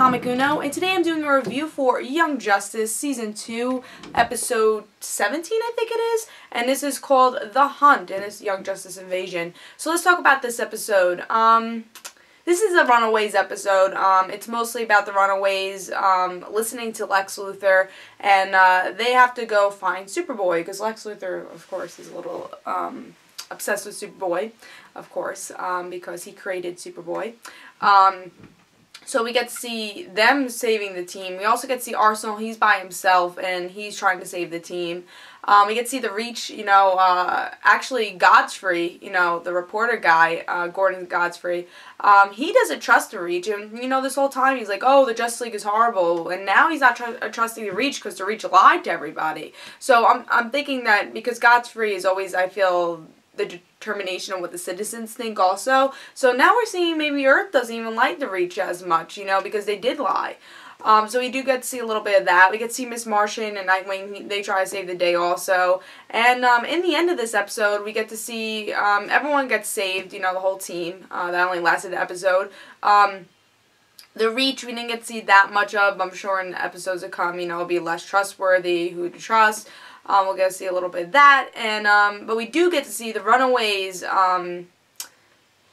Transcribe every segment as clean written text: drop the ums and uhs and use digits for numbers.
Comic Uno, and today I'm doing a review for Young Justice Season 2, Episode 17, I think it is, and this is called The Hunt, and it's Young Justice Invasion. So let's talk about this episode. This is a Runaways episode. It's mostly about the Runaways listening to Lex Luthor, and they have to go find Superboy, because Lex Luthor, of course, is a little obsessed with Superboy, of course, because he created Superboy. So we get to see them saving the team. We also get to see Arsenal. He's by himself, and he's trying to save the team. We get to see the Reach, actually Godfrey, the reporter guy, Gordon Godfrey. He doesn't trust the Reach, and, this whole time he's like, oh, the Justice League is horrible, and now he's not trusting the Reach because the Reach lied to everybody. So I'm thinking that because Godfrey is always, I feel, the determination of what the citizens think also. So now we're seeing maybe Earth doesn't even like the Reach as much, because they did lie. So we do get to see a little bit of that. We get to see Miss Martian and Nightwing, they try to save the day also. And in the end of this episode, we get to see everyone gets saved, the whole team. That only lasted an episode. The Reach, we didn't get to see that much of. I'm sure in the episodes to come, it'll be less trustworthy, who to trust. We'll get to see a little bit of that, and but we do get to see the Runaways.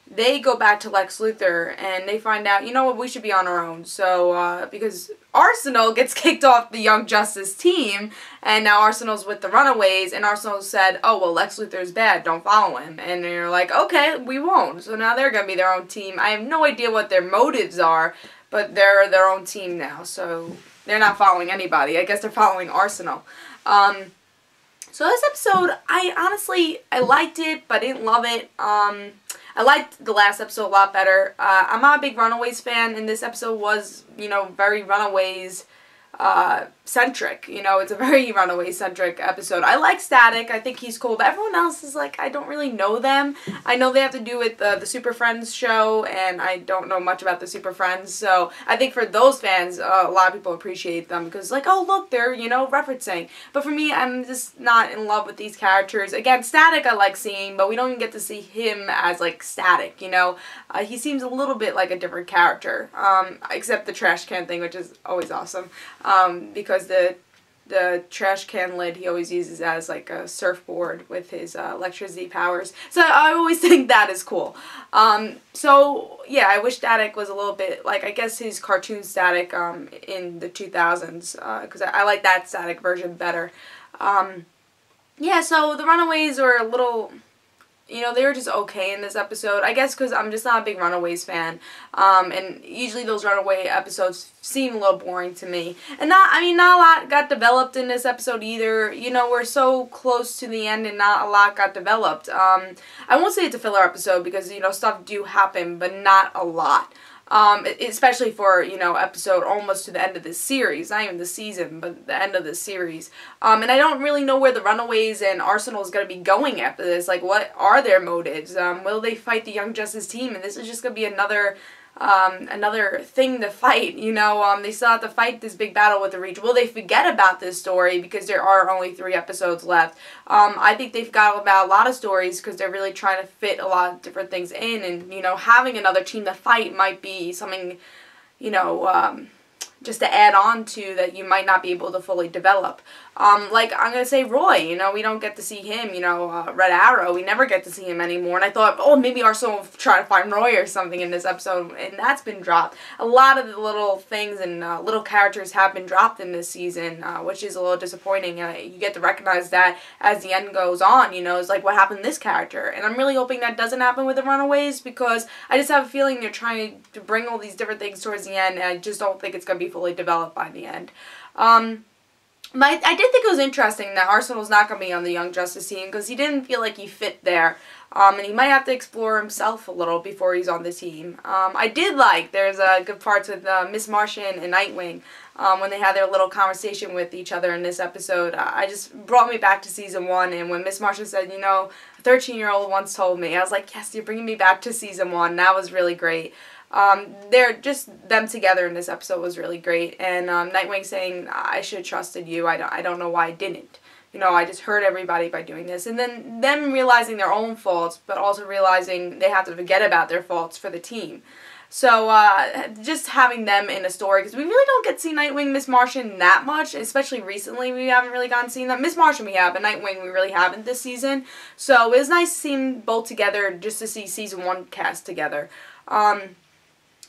They go back to Lex Luthor, and they find out, what, we should be on our own. So, because Arsenal gets kicked off the Young Justice team, and now Arsenal's with the Runaways, and Arsenal said, oh, well, Lex Luthor's bad, don't follow him. And they're like, okay, we won't. So now they're going to be their own team. I have no idea what their motives are, but they're their own team now, so they're not following anybody. I guess they're following Arsenal. So this episode, I liked it, but I didn't love it. I liked the last episode a lot better. I'm not a big Runaways fan, and this episode was, very Runaways centric. It's a very Runaways-centric episode. I like Static. I think he's cool, but everyone else is like, I don't really know them. I know they have to do with the Super Friends show, and I don't know much about the Super Friends, so I think for those fans, a lot of people appreciate them, because like, oh, look, they're, referencing. But for me, I'm just not in love with these characters. Again, Static I like seeing, but we don't even get to see him as, like, Static, he seems a little bit like a different character, except the trash can thing, which is always awesome. Because the trash can lid he always uses as like a surfboard with his electricity powers. So I always think that is cool. So yeah, I wish Static was a little bit like, I guess, his cartoon Static in the 2000s, because I like that Static version better. Yeah, so the Runaways are a little, they were just okay in this episode. I guess because I'm just not a big Runaways fan. And usually those Runaway episodes seem a little boring to me. And not a lot got developed in this episode either. We're so close to the end and not a lot got developed. I won't say it's a filler episode because, stuff do happen, but not a lot. Especially for, episode almost to the end of this series. Not even the season, but the end of the series. And I don't really know where the Runaways and Arsenal is going to be going after this. Like, what are their motives? Will they fight the Young Justice team? And this is just going to be another thing to fight, they still have to fight this big battle with the Reach. Will they forget about this story because there are only 3 episodes left? I think they've got about a lot of stories because they're really trying to fit a lot of different things in, and, having another team to fight might be something, just to add on to that you might not be able to fully develop. Like, I'm going to say Roy, we don't get to see him, Red Arrow, we never get to see him anymore, and I thought, oh, maybe Arsenal will try to find Roy or something in this episode, and that's been dropped. A lot of the little things and little characters have been dropped in this season, which is a little disappointing. You get to recognize that as the end goes on, it's like, what happened to this character? And I'm really hoping that doesn't happen with the Runaways, because I just have a feeling they're trying to bring all these different things towards the end, and I just don't think it's going to be fully developed by the end. But I did think it was interesting that Arsenal's not going to be on the Young Justice team because he didn't feel like he fit there. And he might have to explore himself a little before he's on the team. I did like, there's good parts with Miss Martian and Nightwing when they had their little conversation with each other in this episode. I just brought me back to season 1, and when Miss Martian said, a 13-year-old once told me, I was like, yes, you're bringing me back to season 1. That was really great. They're just, them together in this episode was really great, and Nightwing saying, I should have trusted you, I don't know why I didn't. I just hurt everybody by doing this. And then them realizing their own faults, but also realizing they have to forget about their faults for the team. So, just having them in a story, because we really don't get to see Nightwing, Miss Martian that much, especially recently we haven't really gotten to see them. Miss Martian we have, but Nightwing we really haven't this season. So, it was nice to see them both together, just to see season 1 cast together.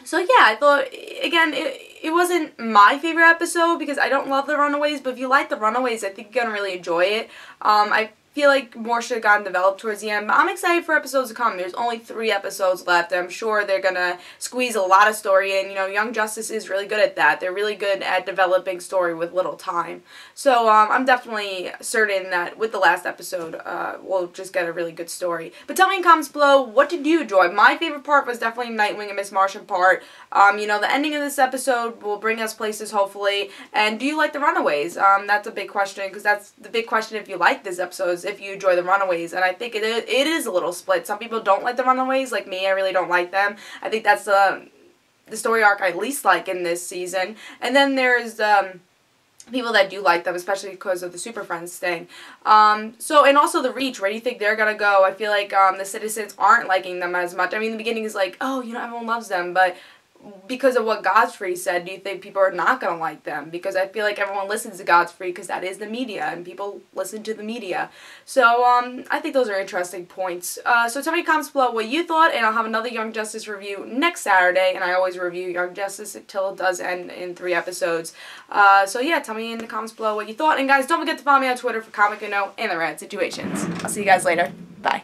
So yeah, I thought, again, it wasn't my favorite episode because I don't love the Runaways, but if you like the Runaways, I think you're going to really enjoy it. I feel like more should have gotten developed towards the end, but I'm excited for episodes to come. There's only 3 episodes left. I'm sure they're going to squeeze a lot of story in. You know, Young Justice is really good at that. They're really good at developing story with little time. So, I'm definitely certain that with the last episode, we'll just get a really good story. But tell me in comments below, what did you enjoy? My favorite part was definitely Nightwing and Miss Martian part. You know, the ending of this episode will bring us places, hopefully. And do you like the Runaways? That's a big question, because that's the big question if you like this episode, if you enjoy the Runaways. And I think it is a little split. Some people don't like the Runaways, like me. I really don't like them. I think that's the story arc I least like in this season. And then there's people that do like them, especially because of the Super Friends thing. And also the Reach, where do you think they're gonna go? I feel like the citizens aren't liking them as much. I mean, the beginning is like, oh, you know, everyone loves them, but because of what Godfrey said, do you think people are not going to like them? Because I feel like everyone listens to Godfrey because that is the media, and people listen to the media. So, I think those are interesting points. So tell me in the comments below what you thought, and I'll have another Young Justice review next Saturday, and I always review Young Justice until it does end in 3 episodes. So yeah, tell me in the comments below what you thought, and guys, don't forget to follow me on Twitter for Comic and No and the Rad Situations. I'll see you guys later. Bye.